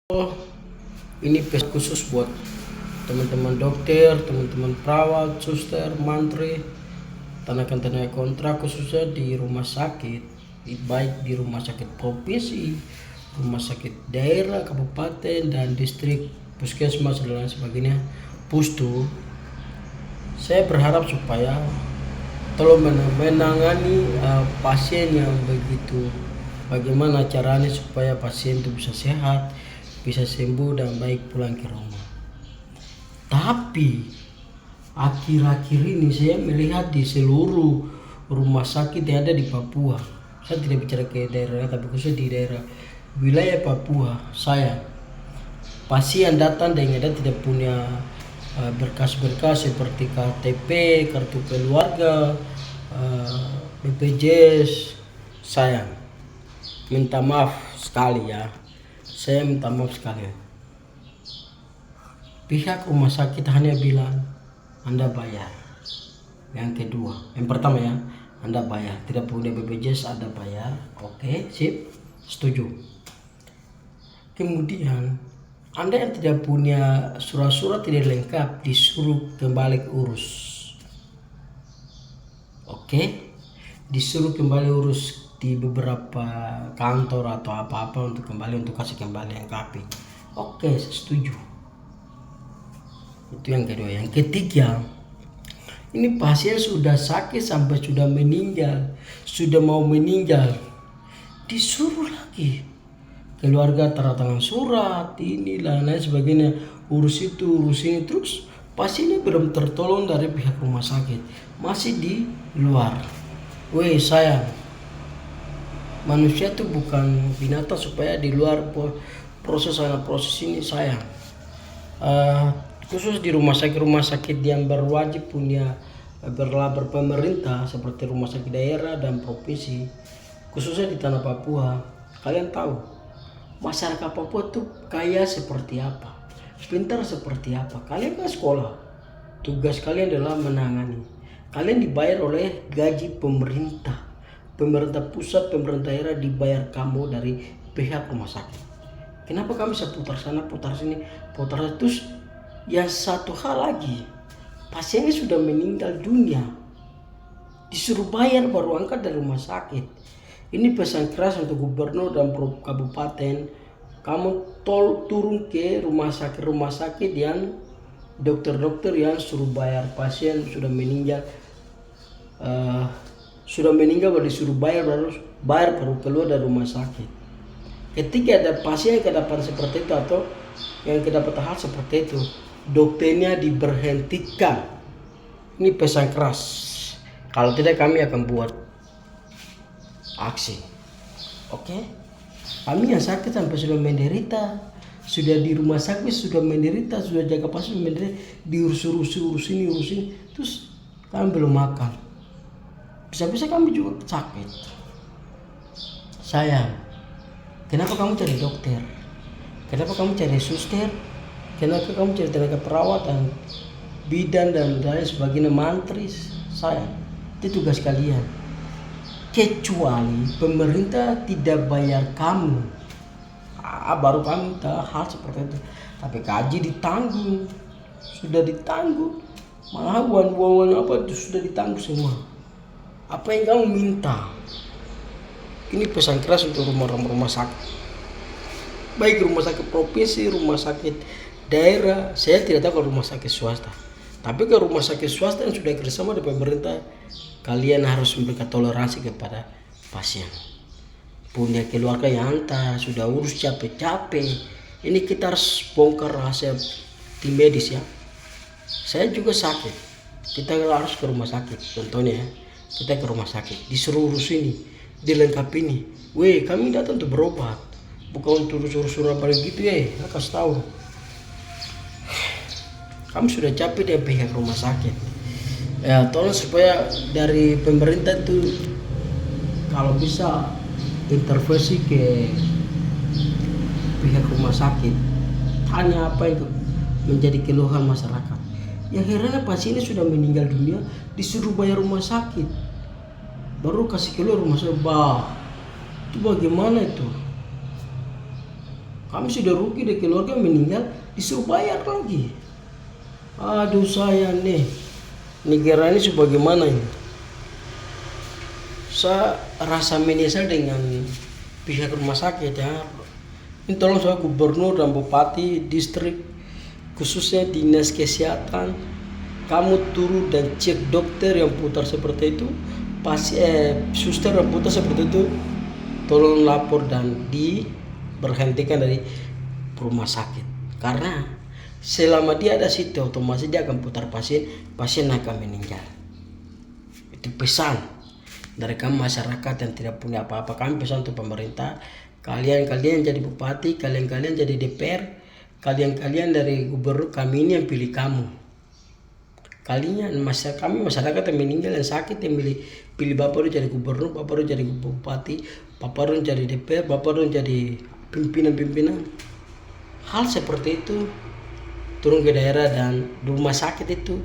Oh, ini pesan khusus buat teman-teman dokter, teman-teman perawat, suster, mantri, tenaga kontrak khususnya di rumah sakit, baik di rumah sakit provinsi, rumah sakit daerah, kabupaten, dan distrik, puskesmas dan lain sebagainya, pustu. Saya berharap supaya tolong menangani pasien yang begitu, bagaimana caranya supaya pasien itu bisa sehat, bisa sembuh dan baik pulang ke rumah. Tapi akhir-akhir ini saya melihat di seluruh rumah sakit yang ada di Papua, saya tidak bicara ke daerah tapi khusus di daerah wilayah Papua, pasien datang dengan tidak punya berkas-berkas seperti KTP, kartu keluarga, BPJS. Saya minta maaf sekali ya. Saya minta maaf sekali. Pihak rumah sakit hanya bilang Anda bayar. Yang kedua, yang pertama ya, Anda bayar. Tidak punya BPJS, Anda bayar. Oke, sip, setuju. Kemudian Anda yang tidak punya surat-surat tidak lengkap disuruh kembali urus. Oke, disuruh kembali urus di beberapa kantor atau apa-apa untuk kasih kembali lengkapi. Oke, saya setuju. Itu yang kedua. Yang ketiga, ini pasien sudah sakit sampai sudah meninggal, sudah mau meninggal, disuruh lagi keluarga tanda tangan surat, inilah lain sebagainya, urus itu, urus ini, terus pasiennya belum tertolong dari pihak rumah sakit, masih di luar. Weh sayang, manusia tuh bukan binatang supaya di luar proses ini sayang. Khusus di rumah sakit yang berwajib punya berlabel pemerintah seperti rumah sakit daerah dan provinsi, khususnya di tanah Papua, kalian tahu masyarakat Papua tuh kaya seperti apa, pintar seperti apa. Kalian kan sekolah, tugas kalian adalah menangani. Kalian dibayar oleh gaji pemerintah pusat, pemerintah daerah dibayar kamu dari pihak rumah sakit. Kenapa kami bisa putar sana, putar sini, putar terus? Ya satu hal lagi, pasiennya sudah meninggal dunia, disuruh bayar baru angkat dari rumah sakit. Ini pesan keras untuk gubernur dan kabupaten. Kamu turun ke rumah sakit yang dokter-dokter yang suruh bayar pasien sudah meninggal, baru disuruh bayar baru keluar dari rumah sakit. Ketika ada pasien yang kedapat seperti itu atau yang kedapat hal seperti itu, dokternya diberhentikan. Ini pesan keras. Kalau tidak kami akan buat aksi. Oke? Kami yang sakit sampai sudah menderita, sudah di rumah sakit sudah menderita, sudah jaga pasien menderita, diurus ini, terus kami belum makan. Bisa-bisa kami juga sakit. Sayang, kenapa kamu cari dokter? Kenapa kamu cari suster? Kenapa kamu cari tenaga perawat dan bidan dan lain sebagainya, mantri? Sayang, itu tugas kalian. Kecuali pemerintah tidak bayar kamu, baru kami minta hal seperti itu. Tapi gaji ditanggung, sudah ditanggung, malah uang apa itu sudah ditanggung semua. Apa yang kamu minta? Ini pesan keras untuk rumah sakit, baik rumah sakit provinsi, rumah sakit daerah. Saya tidak tahu kalau rumah sakit swasta, tapi kalau rumah sakit swasta yang sudah kerjasama dengan pemerintah, kalian harus memberikan toleransi kepada pasien. Punya keluarga yang antar, sudah urus capek-capek. Ini kita harus bongkar rahasia tim medis ya. Saya juga sakit. Kita harus ke rumah sakit. Contohnya ya, kita ke rumah sakit, disuruh urus ini, dilengkapi ini. Weh, kami datang untuk berobat, bukan untuk urus-urus apa gitu ya. Kasih tahu. Kami sudah capek dari pihak rumah sakit. Ya, tolong supaya dari pemerintah itu kalau bisa intervensi ke pihak rumah sakit, tanya apa yang menjadi keluhan masyarakat. Yang herannya pasiennya sudah meninggal dunia, disuruh bayar rumah sakit, baru kasih keluar rumah sakit. Itu bagaimana itu? Kami sudah rugi deh, keluarga meninggal disuruh bayar lagi. Aduh saya nih, negara ini sebagaimana ini? Saya rasa menyesal dengan pihak rumah sakit ya. Ini tolong saya gubernur dan bupati distrik, khususnya dinas kesehatan, kamu turun dan cek dokter yang putar seperti itu, suster yang putar seperti itu, tolong lapor dan diberhentikan dari rumah sakit. Karena selama dia ada situ otomatis dia akan putar pasien akan meninggal. Itu pesan dari kami masyarakat yang tidak punya apa-apa. Kami pesan untuk pemerintah, kalian jadi bupati, kalian jadi DPR, kalian dari gubernur, kami ini yang pilih kamu. Kami masyarakat yang meninggal, yang sakit, yang pilih bapak itu jadi gubernur, bapak itu jadi bupati, bapak itu jadi DPR, bapak itu jadi pimpinan. Hal seperti itu turun ke daerah dan di rumah sakit itu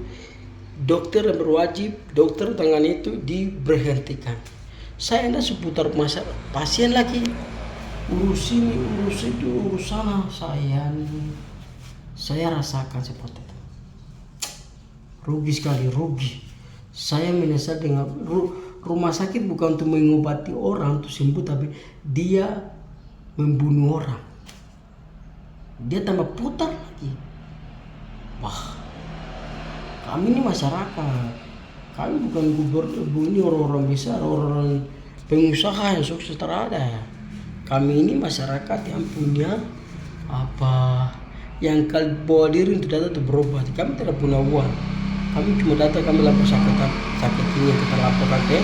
dokter yang berwajib, dokter tangan itu diberhentikan. Saya hendak seputar pasien lagi, urus ini, urus itu, urus sana. Saya rasakan seperti itu. Rugi sekali, rugi. Saya menyesal dengan rumah sakit bukan untuk mengobati orang untuk sembuh, tapi dia membunuh orang. Dia tambah putar lagi. Wah, kami ini masyarakat, kami bukan gubernur, ini orang-orang besar, orang-orang pengusaha yang sukses terada. Kami ini masyarakat yang punya yang bawa diri untuk datang untuk berobat. Kami tidak punya uang, kami cuma datang, kami lapor sakit ini yang kita laporkan ke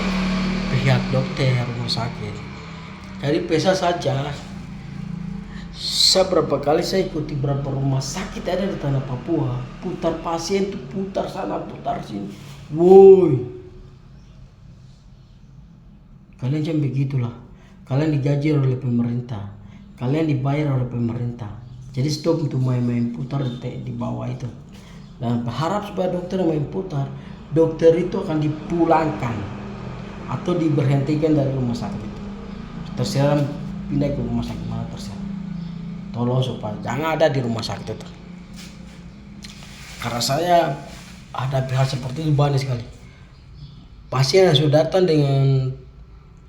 pihak dokter rumah sakit. Jadi pesa saja, berapa kali saya ikuti berapa rumah sakit ada di tanah Papua, putar pasien tuh, putar sana, putar sini. Woi, kalian jangan begitulah. Kalian digaji oleh pemerintah, kalian dibayar oleh pemerintah. Jadi stop untuk main-main putar di bawah itu. Dan berharap supaya dokter main putar, dokter itu akan dipulangkan atau diberhentikan dari rumah sakit itu. Terserah pindah ke rumah sakit mana, terserah. Tolong supaya jangan ada di rumah sakit itu. Karena saya ada hal seperti itu banyak sekali. Pasien yang sudah datang dengan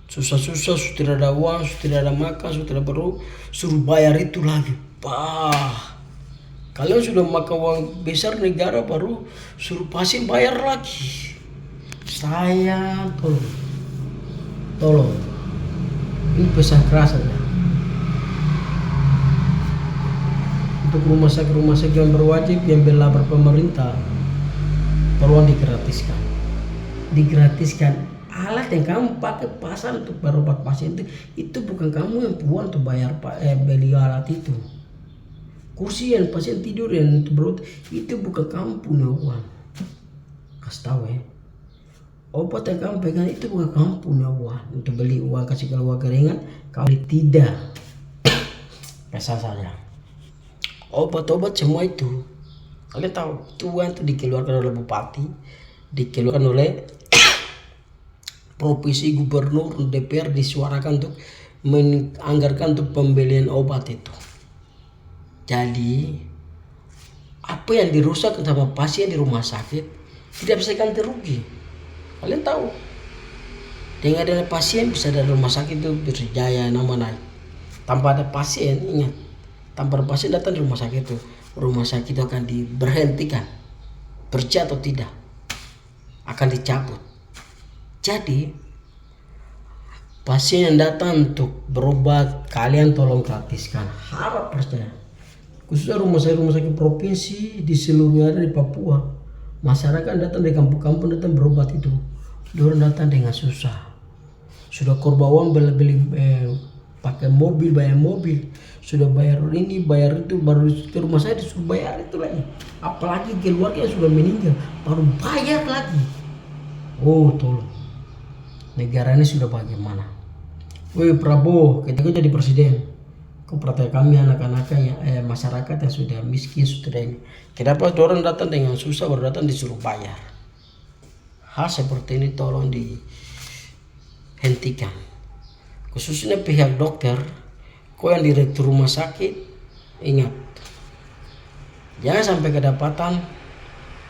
susah-susah, sudah tidak ada uang, sudah tidak ada makan, sudah tidak perlu, suruh bayar itu lagi. Kalian sudah makan uang besar negara baru suruh pasien bayar lagi. Saya tolong. Ini pesan keras saja. Untuk rumah sakit yang berwajib, yang berlabel pemerintah, tolong digratiskan. Alat yang kamu pakai pasang untuk berobat pasien itu bukan kamu yang punya untuk bayar beli alat itu. Kursi yang pasien tidur yang untuk berobat itu bukan kamu punya uang. Kasih tahu ya. Obat yang kamu pegang itu bukan kamu punya uang untuk beli uang kasih keluarga ringan. Kamu tidak. Pesan saja. Obat-obat semua itu kalian tahu itu uang itu dikeluarkan oleh bupati, dikeluarkan oleh provinsi, gubernur, DPR, disuarakan untuk menganggarkan untuk pembelian obat itu. Jadi apa yang dirusak sama pasien di rumah sakit tidak bisa ganti rugi. Kalian tahu dengan adanya pasien bisa dari rumah sakit itu berjaya nama naik. Tanpa ada pasien, ingat, tanpa ada pasien datang di rumah sakit itu akan diberhentikan, berja atau tidak akan dicabut. Jadi pasien yang datang untuk berobat kalian tolong gratiskan, harap percaya. Khususnya rumah sakit provinsi di seluruh area di Papua, masyarakat datang dari kampung-kampung datang berobat itu, dorang datang dengan susah. Sudah korban uang beli pakai mobil, bayar mobil, sudah bayar ini bayar itu, baru ke rumah saya disuruh bayar itu lagi. Apalagi keluarga yang sudah meninggal baru bayar lagi. Oh tolong, negara ini sudah bagaimana? Woi Prabowo, ketika jadi presiden, kau percaya kami anak-anaknya masyarakat yang sudah miskin sudah ini. Kenapa orang datang dengan susah baru datang disuruh bayar? Hal seperti ini tolong dihentikan. Khususnya pihak dokter, kau yang direktur rumah sakit, Ingat, jangan sampai kedapatan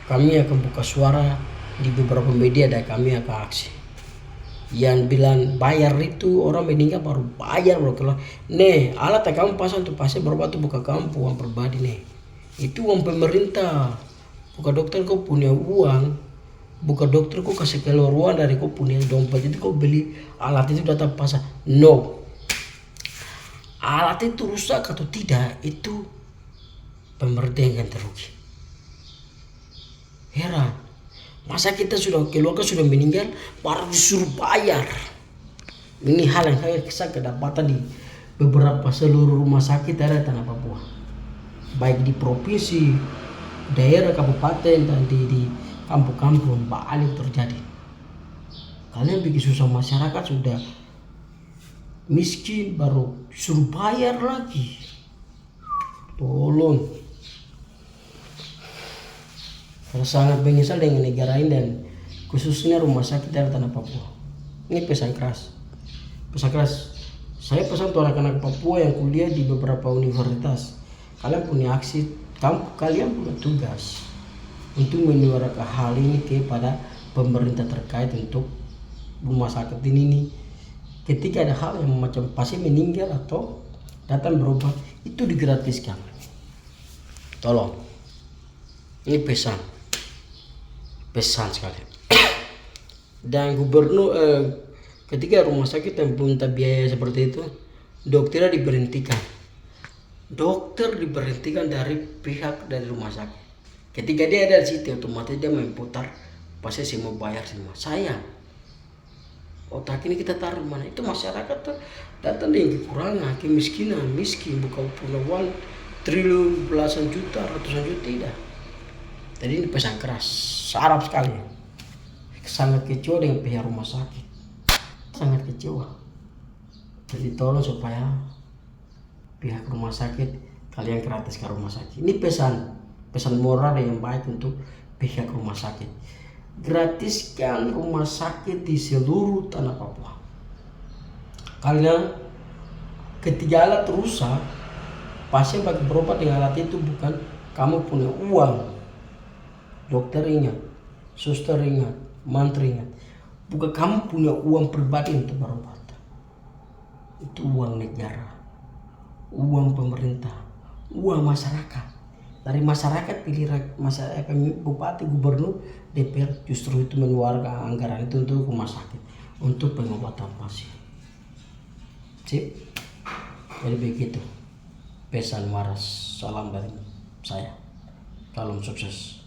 kami akan buka suara di beberapa media dan kami akan aksi. Yang bilang bayar itu orang meninggal baru bayar baru keluar. Nih, alat yang kamu pasang tuh pasti berapa tuh buka kamu uang pribadi nih. Itu uang pemerintah. Bukan dokter kau punya uang. Bukan dokter kau kasih keluar uang dari kau punya dompet itu kau beli alat itu datang pasang. No. Alat itu rusak atau tidak itu pemerintah yang terugi. Heran, masa kita sudah keluarga sudah meninggal baru disuruh bayar. Ini hal yang saya kedapatan di beberapa seluruh rumah sakit ada tanah Papua, baik di provinsi, daerah, kabupaten dan di kampung-kampung banyak terjadi. Kalian bikin susah masyarakat sudah miskin baru suruh bayar lagi. Tolong. Saya sangat menyesal dengan negara ini dan khususnya rumah sakit dari tanah Papua. Ini pesan keras. Pesan keras. Saya pesan untuk anak-anak Papua yang kuliah di beberapa universitas. Kalian punya aksi, kalian punya tugas untuk menyuarakan hal ini kepada pemerintah terkait untuk rumah sakit ini nih. Ketika ada hal yang macam pasien meninggal atau datang berobat itu digratiskan. Tolong. Ini pesan sekali. Dan gubernur ketika rumah sakit yang minta biaya seperti itu, dokternya diberhentikan. Dokter diberhentikan dari pihak dari rumah sakit. Ketika dia ada di situ otomatis dia memutar pasti semua bayar semua. Sayang. Otak ini kita taruh mana? Itu masyarakat tuh datang dengan kekurangan, kemiskinan, miskin, bukan punya uang triliun, belasan juta, ratusan juta, tidak. Jadi ini pesan keras, sarap sekali. Sangat kecewa dengan pihak rumah sakit. Sangat kecewa. Jadi tolong supaya pihak rumah sakit kalian gratiskan rumah sakit. Ini pesan moral yang baik untuk pihak rumah sakit. Gratiskan rumah sakit di seluruh tanah Papua. Karena ketika alat rusak, pasien bagi berobat dengan alat itu bukan kamu punya uang. Dokter ingat, suster ingat, mantri ingat. Bukan kamu punya uang pribadi untuk berobat. Itu uang negara, uang pemerintah, uang masyarakat. Dari masyarakat pilih bupati, gubernur, DPR justru itu mengeluarkan anggaran itu untuk rumah sakit, untuk pengobatan pasien. Sip. Jadi begitu pesan waras, salam dari saya, salam sukses.